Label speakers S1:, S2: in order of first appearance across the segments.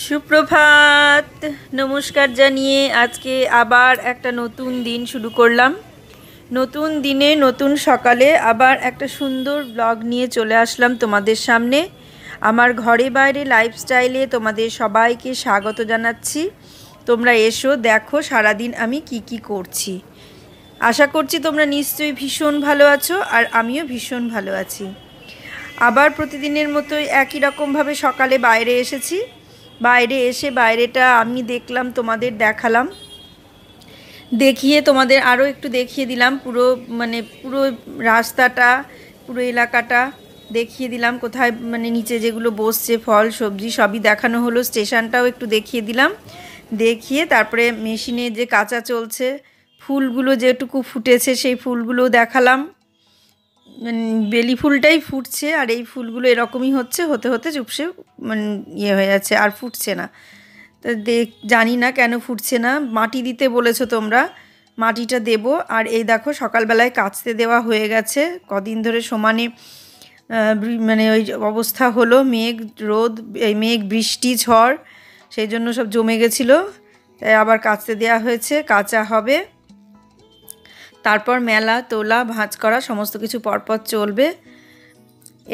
S1: সুপ্রভাত, নমস্কার জানিয়ে আজকে আবার একটা নতুন দিন শুরু করলাম। নতুন দিনে নতুন সকালে আবার একটা সুন্দর ব্লগ নিয়ে চলে আসলাম তোমাদের সামনে। আমার ঘরে বাইরে লাইফস্টাইলে তোমাদের সবাইকে স্বাগত জানাচ্ছি। তোমরা এসো, দেখো সারাদিন আমি কি করছি। আশা করছি তোমরা নিশ্চয়ই ভীষণ ভালো আছো, আর আমিও ভীষণ ভালো আছি। আবার প্রতিদিনের মতোই একই রকমভাবে সকালে বাইরে এসেছি। বাইরে এসে বাইরেটা আমি দেখলাম, তোমাদের দেখালাম, দেখিয়ে তোমাদের আরও একটু দেখিয়ে দিলাম পুরো রাস্তাটা, পুরো এলাকাটা দেখিয়ে দিলাম। কোথায় নিচে যেগুলো বসছে ফল সবজি সবই দেখানো হলো। স্টেশনটাও একটু দেখিয়ে দিলাম। দেখিয়ে তারপরে মেশিনে যে কাঁচা চলছে, ফুলগুলো যেটুকু ফুটেছে সেই ফুলগুলো দেখালাম। বেলি ফুলটাই ফুটছে, আর এই ফুলগুলো এরকমই হতে হতে চুপসে ইয়ে হয়ে যাচ্ছে, আর ফুটছে না। তো জানি না কেন ফুটছে না। মাটি দিতে বলেছো তোমরা, মাটিটা দেব। আর এই দেখো সকালবেলায় কাচতে দেওয়া হয়ে গেছে। কদিন ধরে সমানে ওই অবস্থা হলো, মেঘ রোদ, মেঘ বৃষ্টি ঝড়, সেই জন্য সব জমে গেছিলো। তাই আবার কাচতে দেওয়া হয়েছে, কাচা হবে। তারপর মেলা তোলা ভাঁজ করা সমস্ত কিছু পরপর চলবে।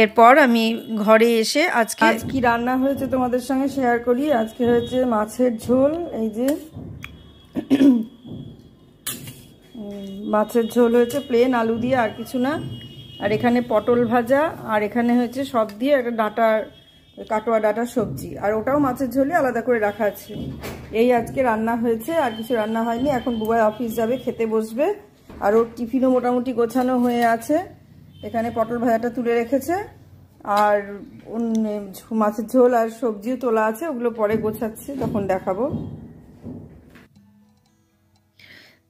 S1: এরপর আমি ঘরে এসে আজকে কি রান্না হয়েছে তোমাদের সঙ্গে শেয়ার করি। আজকে হয়েছে মাছের ঝোল, এই যে মাছের ঝোল হয়েছে প্লেন আলু দিয়ে, আর কিছু না। আর এখানে পটল ভাজা, আর এখানে হয়েছে সব দিয়ে একটা কাটোয়া ডাঁটার সবজি, আর ওটাও মাছের ঝোলে আলাদা করে রাখা আছে। এই আজকে রান্না হয়েছে, আর কিছু রান্না হয়নি। এখন বুবাই অফিস যাবে, খেতে বসবে। আর ওর টিফিনও মোটামুটি গোছানো হয়ে আছে। এখানে পটল ভাজাটা তুলে রেখেছে, আর মাছের ঝোল আর সবজিও তোলা আছে, ওগুলো পরে গোছাচ্ছি, তখন দেখাবো।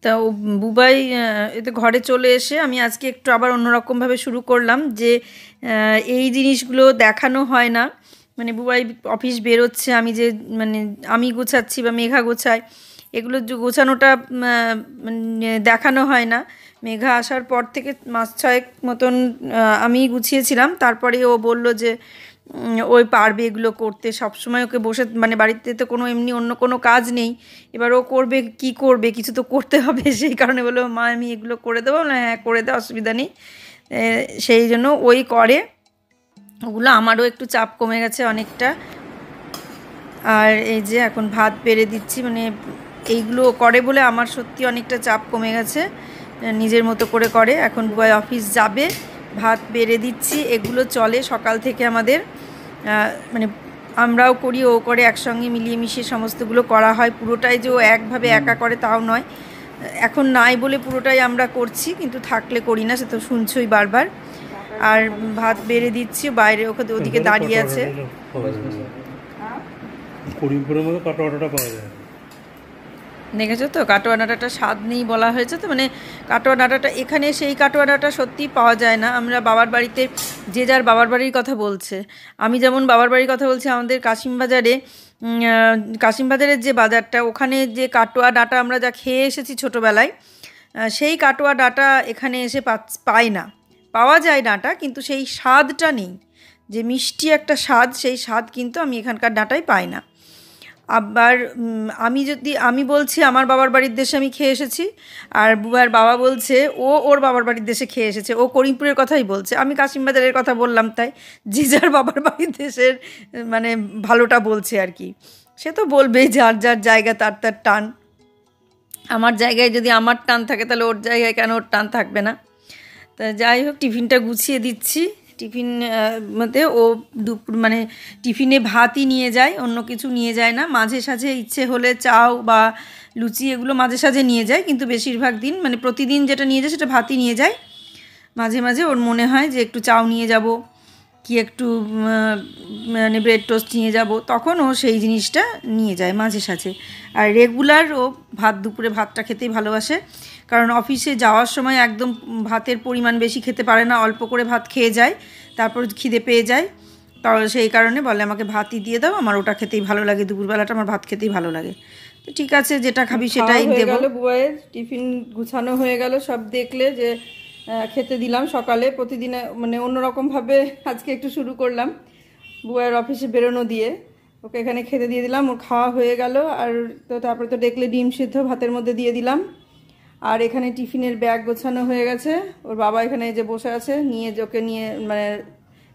S1: তা বুবাই এতে ঘরে চলে এসে আমি আজকে একটু আবার অন্যরকমভাবে শুরু করলাম, যে এই জিনিসগুলো দেখানো হয় না। বুবাই অফিস বেরোচ্ছে, আমি গোছাচ্ছি বা মেঘা গোছায়, এগুলো গোছানোটা দেখানো হয় না। মেঘা আসার পর থেকে মাস ছয়েক মতন আমি গুছিয়েছিলাম। তারপরে ও বলল যে ওই পারবে এগুলো করতে। সবসময় ওকে বসে বাড়িতে তো কোনো এমনি অন্য কোনো কাজ নেই, এবার ও করবে কি করবে, কিছু তো করতে হবে। সেই কারণে বললো, মা আমি এগুলো করে দেবো। না, হ্যাঁ করে দে, অসুবিধা নেই। সেই জন্য ওই করে ওগুলো। আমারও একটু চাপ কমে গেছে অনেকটা। আর এই যে এখন ভাত বেড়ে দিচ্ছি, এইগুলো করে বলে আমার সত্যি অনেকটা চাপ কমে গেছে। নিজের মতো করে এখন বুবাই অফিস যাবে, ভাত বেড়ে দিচ্ছি। এগুলো চলে সকাল থেকে আমাদের, আমরাও করি, ও করে, একসঙ্গে মিলিয়ে মিশিয়ে সমস্তগুলো করা হয়। পুরোটাই যে ও একভাবে একা করে তাও নয়। এখন নাই বলে পুরোটাই আমরা করছি, কিন্তু থাকলে করি না, সে তো শুনছই বারবার। আর ভাত বেড়ে দিচ্ছি, বাইরে ওদিকে দাঁড়িয়ে আছে। দেখেছো তো, কাটোয়া ডাঁটাটা স্বাদ নেই বলা হয়েছে তো। কাটোয়া ডাঁটাটা এখানে সেই কাটোয়া ডাঁটা সত্যিই পাওয়া যায় না। আমরা বাবার বাড়িতে যে যার বাবার বাড়ির কথা বলছে। আমি যেমন বাবার বাড়ির কথা বলছি, আমাদের কাশিমবাজারের যে বাজারটা, ওখানে যে কাটোয়া ডাঁটা আমরা যা খেয়ে এসেছি ছোটোবেলায়, সেই কাটোয়া ডাঁটা এখানে এসে পাই না। পাওয়া যায় ডাঁটা, কিন্তু সেই স্বাদটা নেই, যে মিষ্টি একটা স্বাদ, সেই স্বাদ কিন্তু আমি এখানকার ডাঁটায় পাই না। আবার আমি বলছি আমার বাবার বাড়ির দেশে আমি খেয়ে এসেছি, আর বুবার বাবা বলছে ওর বাবার বাড়ির দেশে খেয়ে এসেছে, ও করিমপুরের কথাই বলছে। আমি কাশিমবাজারের কথা বললাম, তাই যে যার বাবার বাড়ির দেশের ভালোটা বলছে আর কি। সে তো বলবেই, যার যার জায়গা তার তার টান। আমার জায়গায় যদি আমার টান থাকে, তাহলে ওর জায়গায় কেন ওর টান থাকবে না। তা যাই হোক, টিফিনটা গুছিয়ে দিচ্ছি। টিফিন মধ্যে ও টিফিনে ভাতই নিয়ে যায়, অন্য কিছু নিয়ে যায় না। মাঝে সাঝে ইচ্ছে হলে চাও বা লুচি এগুলো মাঝে সাঝে নিয়ে যায়, কিন্তু বেশিরভাগ দিন প্রতিদিন যেটা নিয়ে যায় সেটা ভাতই নিয়ে যায়। মাঝে মাঝে ওর মনে হয় যে একটু চাও নিয়ে যাব, কি একটু ব্রেড টোস্ট নিয়ে যাব, তখন ও সেই জিনিসটা নিয়ে যায় মাঝে সাঝে। আর রেগুলার ও দুপুরে ভাতটা খেতেই ভালোবাসে, কারণ অফিসে যাওয়ার সময় একদম ভাতের পরিমাণ বেশি খেতে পারে না, অল্প করে ভাত খেয়ে যায়, তারপর খিদে পেয়ে যায়। সেই কারণে বলে আমাকে ভাতই দিয়ে দাও, আমার ওটা খেতেই ভালো লাগে, দুপুরবেলাটা আমার ভাত খেতেই ভালো লাগে। তো ঠিক আছে, যেটা খাবি সেটাই দেবো। বুবাইয়ের টিফিন গুছানো হয়ে গেল, সব দেখলে যে খেতে দিলাম সকালে। প্রতিদিনে অন্যরকমভাবে আজকে একটু শুরু করলাম বুবাইয়ের অফিসে বেরোনো দিয়ে। ওকে এখানে খেতে দিয়ে দিলাম, ওর খাওয়া হয়ে গেল। আর তো তারপরে তো দেখলে ডিম সিদ্ধ ভাতের মধ্যে দিয়ে দিলাম। আর এখানে টিফিনের ব্যাগ গোছানো হয়ে গেছে। ওর বাবা এখানে যে বসে আছে, নিয়ে ওকে নিয়ে মানে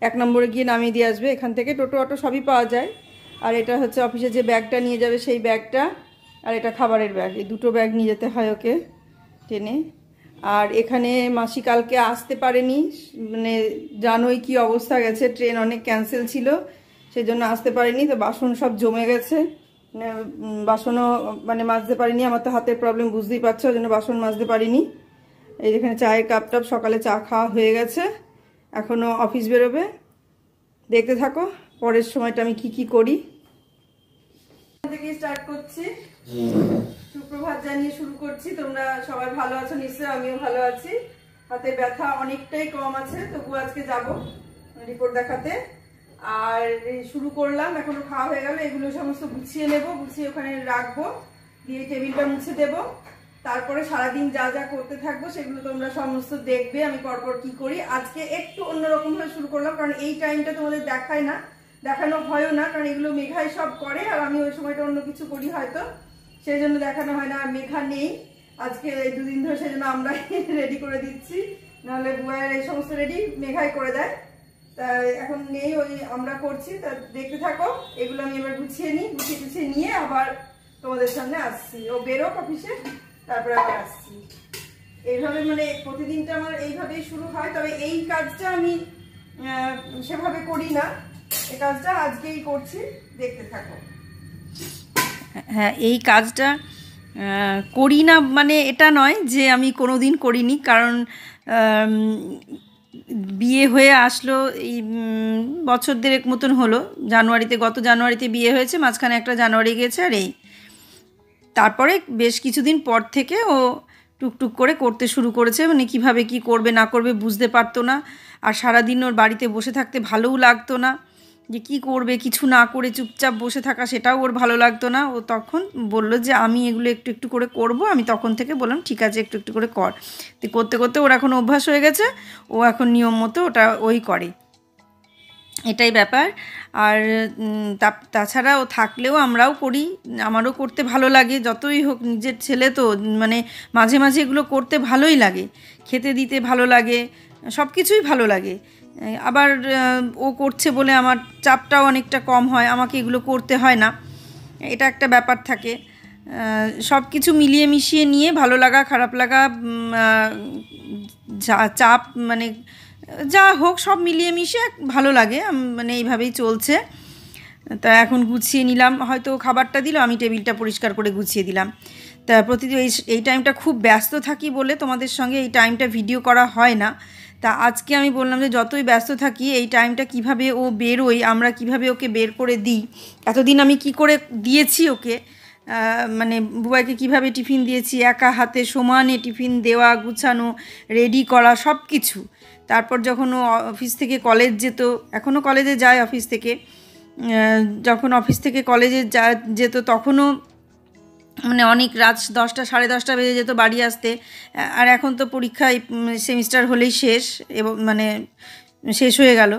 S1: 1 নম্বরে গিয়ে নামিয়ে দিয়ে আসবে। এখান থেকে টোটো অটো সবই পাওয়া যায়। আর এটা হচ্ছে অফিসে যে ব্যাগটা নিয়ে যাবে সেই ব্যাগটা, আর এটা খাবারের ব্যাগ। এই দুটো ব্যাগ নিয়ে যেতে হয় ওকে টেনে। আর এখানে মাসি কালকে আসতে পারেনি, মানে জানোই কি অবস্থা গেছে, ট্রেন অনেক ক্যান্সেল ছিল, সেই জন্য আসতে পারিনি। তো বাসন সব জমে গেছে, বাসনও মানে মাজতে পারিনি। আমার তো হাতের প্রবলেম বুঝতেই পারছো, ওই জন্য বাসন মাজতে পারিনি। এই যেখানে চায়ের কাপ টাপ সকালে চা খাওয়া হয়ে গেছে, এখনও অফিস বেরোবে। দেখতে থাকো পরের সময়টা আমি কি কি করি। থেকে স্টার্ট করছি, সুপ্রভাত জানিয়ে শুরু করছি। তোমরা সবাই ভালো আছো নিশ্চয়ই, আমিও ভালো আছি। হাতে ব্যথা অনেকটাই কম আছে, তবু আজকে যাব রিপোর্ট দেখাতে। আর শুরু করলাম, এখনো খাওয়া হয়ে গেল। এগুলো সমস্ত গুছিয়ে নেব, গুছিয়ে ওখানে রাখবো, দিয়ে টেবিলটা মুছে দেব। তারপরে সারাদিন যা যা করতে থাকবো সেগুলো তোমরা সমস্ত দেখবে আমি পরপর কি করি। আজকে একটু অন্যরকম ভাবে শুরু করলাম, কারণ এই টাইমটা তোমাদের দেখায় না, দেখানো হয়ও না, কারণ এগুলো মেঘাই সব করে আর আমি ওই সময়টা অন্য কিছু করি হয়তো, সেই জন্য দেখানো হয় না। মেঘা নেই আজকে, এই 2 দিন ধরে, সেই জন্য আমরা রেডি করে দিচ্ছি, নাহলে বুয়ার এই সমস্ত রেডি মেঘাই করে দেয়। তা এখন নেই, ওই আমরা করছি। তা দেখতে থাকো, এগুলো আমি এবার গুছিয়ে নিই, গুছিয়ে নিয়ে আবার তোমাদের সামনে আসছি। ও বেরোক অফিসে, তারপরে আবার আসছি। এইভাবে মানে প্রতিদিনটা আমার এইভাবেই শুরু হয়। তবে এই কাজটা আমি সেভাবে করি না, এই কাজটা আজকেই করছি, দেখতে থাকো। হ্যাঁ, এই কাজটা করি না মানে এটা নয় যে আমি কোনোদিন করিনি, কারণ বিয়ে হয়ে আসলো এই বছর দেড়েক মতন হলো। জানুয়ারিতে, গত জানুয়ারিতে বিয়ে হয়েছে, মাঝখানে একটা জানুয়ারি গেছে। আর এই তারপরে বেশ কিছুদিন পর থেকে ও টুকটুক করে করতে শুরু করেছে। মানে কিভাবে কি করবে না করবে বুঝতে পারতো না। আর সারাদিন ওর বাড়িতে বসে থাকতে ভালোও লাগতো না, যে কি করবে কিছু না করে চুপচাপ বসে থাকা, সেটাও ওর ভালো লাগতো না। ও তখন বলল যে আমি এগুলো একটু একটু করে করব। আমি তখন থেকে বললাম ঠিক আছে একটু একটু করে কর। তো করতে করতে ওর এখন অভ্যাস হয়ে গেছে, ও এখন নিয়ম মতো ওটা ওই করে, এটাই ব্যাপার। আর তাছাড়া ও থাকলেও আমরাও করি, আমারও করতে ভালো লাগে। যতই হোক নিজের ছেলে তো, মানে মাঝে মাঝে এগুলো করতে ভালোই লাগে, খেতে দিতে ভালো লাগে, সব কিছুই ভালো লাগে। আবার ও করছে বলে আমার চাপটাও অনেকটা কম হয়, আমাকে এগুলো করতে হয় না, এটা একটা ব্যাপার থাকে। সব কিছু মিলিয়ে মিশিয়ে নিয়ে ভালো লাগা খারাপ লাগা চাপ মানে যা হোক সব মিলিয়ে মিশে ভালো লাগে, মানে এইভাবেই চলছে। তা এখন গুছিয়ে নিলাম, হয়তো খাবারটা দিল, আমি টেবিলটা পরিষ্কার করে গুছিয়ে দিলাম। তা প্রতিদিন এই টাইমটা খুব ব্যস্ত থাকি বলে তোমাদের সঙ্গে এই টাইমটা ভিডিও করা হয় না। তা আজকে আমি বললাম যে যতই ব্যস্ত থাকি এই টাইমটা কিভাবে ও বেরোই, আমরা কিভাবে ওকে বের করে দিই, এতদিন আমি কি করে দিয়েছি ওকে, মানে বুবাইকে কিভাবে টিফিন দিয়েছি, একা হাতে সমানে টিফিন দেওয়া, গুছানো, রেডি করা, সব কিছু। তারপর যখন ও অফিস থেকে কলেজ যেত, এখনও কলেজে যায় অফিস থেকে, যখন অফিস থেকে কলেজে যেত তখনও মানে অনেক রাত 10টা 10:30 বেজে যেত বাড়ি আসতে। আর এখন তো পরীক্ষায় সেমিস্টার হলেই শেষ, এবং মানে শেষ হয়ে গেল,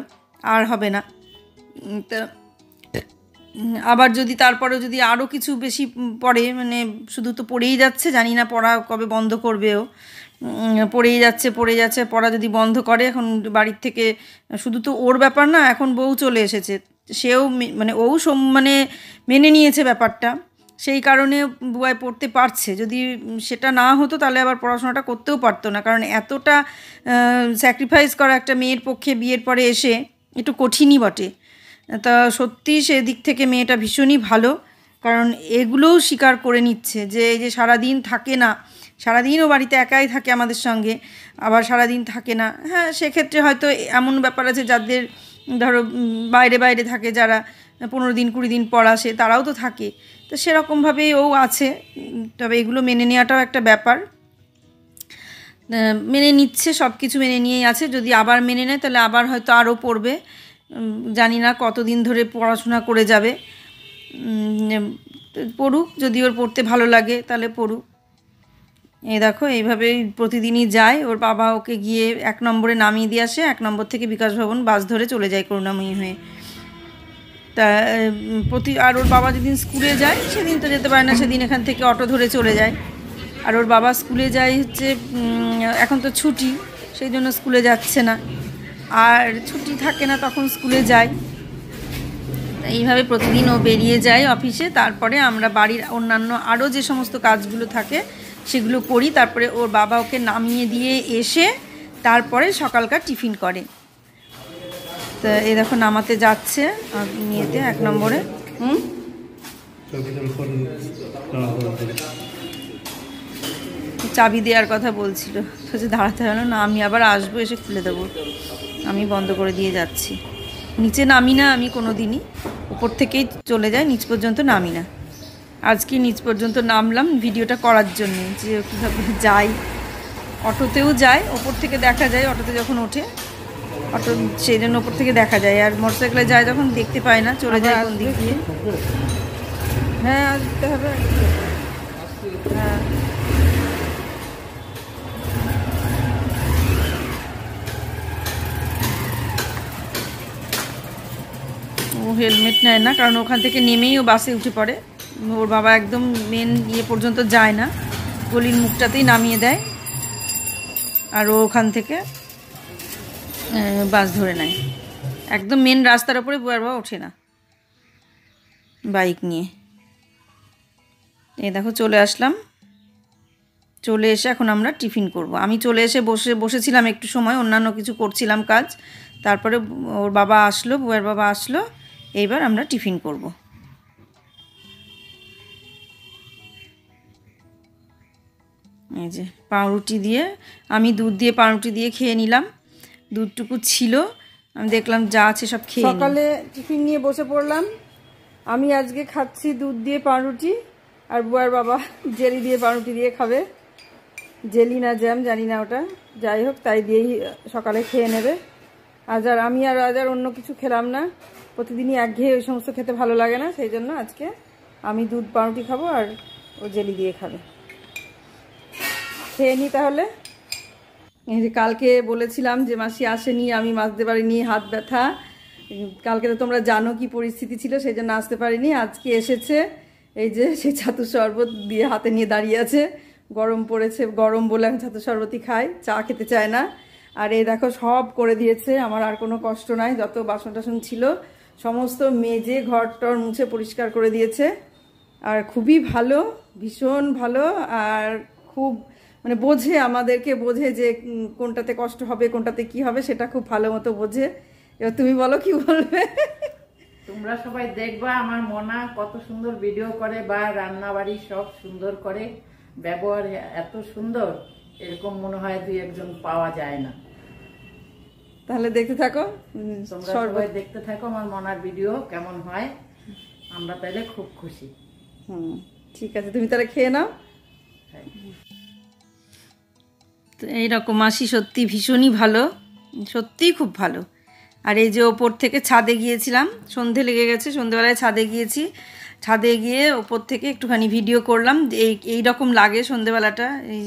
S1: আর হবে না। তা আবার যদি তারপরে যদি আরও কিছু বেশি পড়ে, মানে শুধু তো পড়েই যাচ্ছে, জানি না পড়া কবে বন্ধ করবেও, পড়ে যাচ্ছে। পড়া যদি বন্ধ করে, এখন বাড়ির থেকে শুধু তো ওর ব্যাপার না, এখন বউ চলে এসেছে, সেও মানে ও মানে মেনে নিয়েছে ব্যাপারটা, সেই কারণে বুয়াই পড়তে পারছে। যদি সেটা না হতো তাহলে আবার পড়াশোনাটা করতেও পারতো না, কারণ এতটা স্যাক্রিফাইস করা একটা মেয়ের পক্ষে বিয়ের পরে এসে একটু কঠিনই বটে। তা সত্যি সেদিক থেকে মেয়েটা ভীষণই ভালো, কারণ এগুলোও স্বীকার করে নিচ্ছে যে এই যে সারাদিন থাকে না, সারাদিনও বাড়িতে একাই থাকে আমাদের সঙ্গে, আবার সারাদিন থাকে না। হ্যাঁ, সেক্ষেত্রে হয়তো এমন ব্যাপার আছে যাদের ধরো বাইরে থাকে, যারা 15 দিন 20 দিন পর আসে, তারাও তো থাকে, তো সেরকমভাবেই ও আছে। তবে এগুলো মেনে নেওয়াটাও একটা ব্যাপার, মেনে নিচ্ছে, সব কিছু মেনে নিয়েই আছে। যদি আবার মেনে নেয় তাহলে আবার হয়তো আরও পড়বে, জানি না কতদিন ধরে পড়াশোনা করে যাবে। পড়ুক, যদি ওর পড়তে ভালো লাগে তাহলে পড়ুক। এই দেখো এইভাবেই প্রতিদিনই যায়, ওর বাবা ওকে গিয়ে 1 নম্বরে নামিয়ে দিয়ে আসে, 1 নম্বর থেকে বিকাশ ভবন বাস ধরে চলে যায় করুণাময়ী হয়ে। তা আর ওর বাবা যেদিন স্কুলে যায় সেদিন তো যেতে পারে না, সেদিন এখান থেকে অটো ধরে চলে যায়। আর ওর বাবা স্কুলে যায় হচ্ছে এখন তো ছুটি, সেই জন্য স্কুলে যাচ্ছে না, আর ছুটি থাকে না তখন স্কুলে যায়। এইভাবে প্রতিদিন ও বেরিয়ে যায় অফিসে, তারপরে আমরা বাড়ির অন্যান্য আরও যে সমস্ত কাজগুলো থাকে সেগুলো করি। তারপরে ওর বাবা ওকে নামিয়ে দিয়ে এসে তারপরে সকালকার টিফিন করে। তো এই দেখো নামাতে যাচ্ছে নিয়েতে 1 নম্বরে। চাবি দেওয়ার কথা বলছিল, তো দাঁড়াতে হলো না, আমি আবার আসবো, এসে খুলে দেবো। আমি বন্ধ করে দিয়ে যাচ্ছি। নিচে নামি না আমি কোনো দিনই, উপর থেকেই চলে যাই, নিচ পর্যন্ত নামি না। আজকে নিচ পর্যন্ত নামলাম ভিডিওটা করার জন্যে, যে কীভাবে যাই। অটোতেও যায়, ওপর থেকে দেখা যায় অটোতে যখন ওঠে, অটো সেই জন্য ওপর থেকে দেখা যায়। আর মোটরসাইকেলে যায় যখন দেখতে পায় না, চলে যায় কোন দিক দিয়ে। হ্যাঁ আসতে হবে, হ্যাঁ। ও হেলমেট নেয় না, কারণ ওখান থেকে নেমেই ও বাসে উঠে পড়ে। ওর বাবা একদম মেন ইয়ে পর্যন্ত যায় না, গলির মুখটাতেই নামিয়ে দেয়, আর ও ওখান থেকে বাস ধরে নেয়। একদম মেন রাস্তার ওপরে বুয়ার বাবা ওঠে না বাইক নিয়ে। এই দেখো চলে আসলাম, চলে এসে এখন আমরা টিফিন করব। আমি চলে এসে বসেছিলাম একটু সময়, অন্যান্য কিছু করছিলাম কাজ। তারপরে ওর বাবা আসলো, বুয়ার বাবা আসলো, এইবার আমরা টিফিন করব। এই যে পাউরুটি দিয়ে, আমি দুধ দিয়ে পাউরুটি দিয়ে খেয়ে নিলাম। দুধটুকু ছিল, আমি দেখলাম যা আছে সব খেয়ে। সকালে টিফিন নিয়ে বসে পড়লাম। আমি আজকে খাচ্ছি দুধ দিয়ে পাউরুটি, আর বুয়ার বাবা জেলি দিয়ে পাউরুটি দিয়ে খাবে। জেলি না জ্যাম জানি না ওটা, যাই হোক তাই দিয়েই সকালে খেয়ে নেবে। আজ আর অন্য কিছু খেলাম না, প্রতিদিনই একঘেয়ে ওই সমস্ত খেতে ভালো লাগে না, সেই জন্য আজকে আমি দুধ পাউরুটি খাবো আর ও জেলি দিয়ে খাবে। খেয়ে নি তাহলে। এই যে কালকে বলেছিলাম যে মাসি আসেনি, আমি আসতে পারিনি, হাত ব্যথা। কালকে তো তোমরা জানো কি পরিস্থিতি ছিল, সেই জন্য আসতে পারিনি। আজকে এসেছে, এই যে সেই ছাতুর শরবত দিয়ে হাতে নিয়ে দাঁড়িয়ে আছে। গরম পড়েছে, গরম বলে আমি ছাতুর শরবতই খাই, চা খেতে চায় না। আর এই দেখো সব করে দিয়েছে, আমার আর কোনো কষ্ট নাই। যত বাসন টাসন ছিল সমস্ত মেজে ঘর টর মুছে পরিষ্কার করে দিয়েছে। আর খুবই ভালো, ভীষণ ভালো। আর খুব মানে বোঝে, আমাদেরকে বোঝে যে কোনটাতে কষ্ট হবে, কোনটাতে কি হবে, সেটা খুব ভালো মতো বোঝে। এবার তুমি বলো কি বলবে।
S2: তোমরা সবাই দেখবা আমার মনা কত সুন্দর ভিডিও করে, বা রান্না বাড়ি সব সুন্দর করে, ব্যবহার এত সুন্দর, এরকম মনে হয় দুই একজন পাওয়া যায় না।
S1: তাহলে দেখতে থাকো,
S2: তোমরা সবাই দেখতে থাকো আমার মনার ভিডিও কেমন হয়, আমরা তাহলে খুব খুশি।
S1: ঠিক আছে, তুমি তাহলে খেয়ে নাও। তো এইরকম মাসি সত্যি ভীষণই ভালো, সত্যিই খুব ভালো। আর এই যে ওপর থেকে ছাদে গিয়েছিলাম, সন্ধে লেগে গেছে, সন্ধেবেলায় ছাদে গিয়েছি। ছাদে গিয়ে ওপর থেকে একটুখানি ভিডিও করলাম। এই রকম লাগে সন্ধেবেলাটা, এই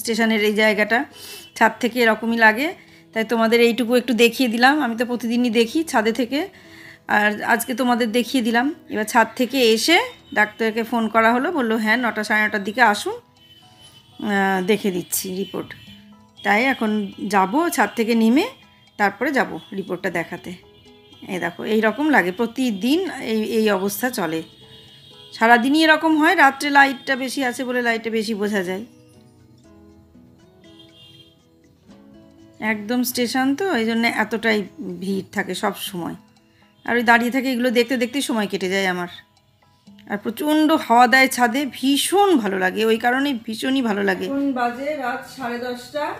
S1: স্টেশনের এই জায়গাটা ছাদ থেকে এরকমই লাগে, তাই তোমাদের এইটুকু একটু দেখিয়ে দিলাম। আমি তো প্রতিদিনই দেখি ছাদে থেকে, আর আজকে তোমাদের দেখিয়ে দিলাম। এবার ছাদ থেকে এসে ডাক্তারকে ফোন করা হলো, বললো হ্যাঁ 9টা সাড়ে 9টার দিকে আসুন, দেখে দিচ্ছি রিপোর্ট। তাই এখন যাব, ছাদ থেকে নেমে তারপরে যাব রিপোর্টটা দেখাতে। এই দেখো এই রকম লাগে প্রতিদিন, এই অবস্থা চলে সারাদিনই এরকম হয়। রাত্রে লাইটটা বেশি আছে বলে লাইটে বেশি বোঝা যায়। একদম স্টেশন তো, এই জন্য এতটাই ভিড় থাকে সব সময়। আর ওই দাঁড়িয়ে থাকে এগুলো দেখতে দেখতেই সময় কেটে যায় আমার। আর প্রচণ্ড হাওয়া দেয় ছাদে, ভীষণ ভালো লাগে, ওই কারণে ভীষণই ভালো লাগে। এখন বাজে রাত 10:30।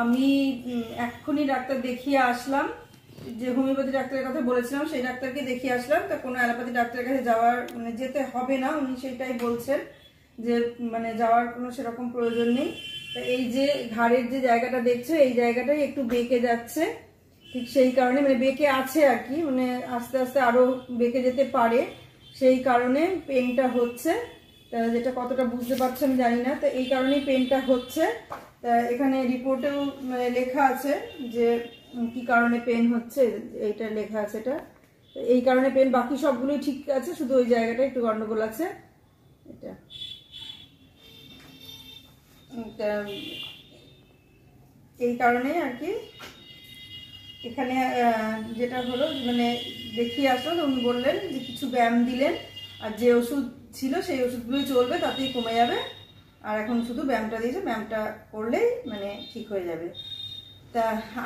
S1: আমি এক্ষুনি ডাক্তার দেখিয়ে আসলাম, যে হোমিওপ্যাথি ডাক্তারের কথা বলেছিলাম সেই ডাক্তারকে দেখিয়ে আসলাম। তা কোনো অ্যালোপ্যাথি ডাক্তারের কাছে যাওয়ার মানে যেতে হবে না, উনি সেটাই বলছেন যে মানে যাওয়ার কোনো সেরকম প্রয়োজন নেই। তা এই যে ঘাড়ের যে জায়গাটা দেখছো, এই জায়গাটাই একটু বেঁকে যাচ্ছে, ঠিক সেই কারণে মানে বেঁকে আছে আর কি, মানে আস্তে আস্তে আরো বেঁকে যেতে পারে, সেই কারণে পেনটা হচ্ছে। যেটা কতটা বুঝতে পারছো আমি জানি না, তো এই কারণেই পেনটা হচ্ছে। এখানে রিপোর্টেও লেখা আছে যে কি কারণে পেন হচ্ছে, এইটা লেখা আছে, এটা এই কারণে পেন, বাকি সবগুলোই ঠিক আছে, শুধু ওই জায়গাটা একটু গন্ডগোল আছে। এটা এই কারণে আর কি এখানে যেটা হলো মানে দেখিয়ে আসলো, উনি বললেন যে কিছু ব্যায়াম দিলেন, আর যে ওষুধ ছিল সেই ওষুধগুলোই চলবে, তাতেই কমে যাবে। আর এখন শুধু ব্যায়ামটা দিয়েছে, ব্যায়ামটা করলেই মানে ঠিক হয়ে যাবে। তা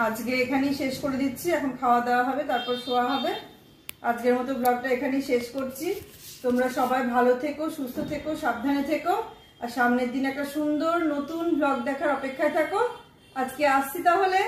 S1: আজকে এখানেই শেষ করে দিচ্ছি, এখন খাওয়া দাওয়া হবে, তারপর শোয়া হবে। আজকের মতো ব্লগটা এখানেই শেষ করছি। তোমরা সবাই ভালো থেকো, সুস্থ থেকো, সাবধানে থেকো, আর সামনের দিন একটা সুন্দর নতুন ব্লগ দেখার অপেক্ষায় থাকো। আজকে আসছি তাহলে।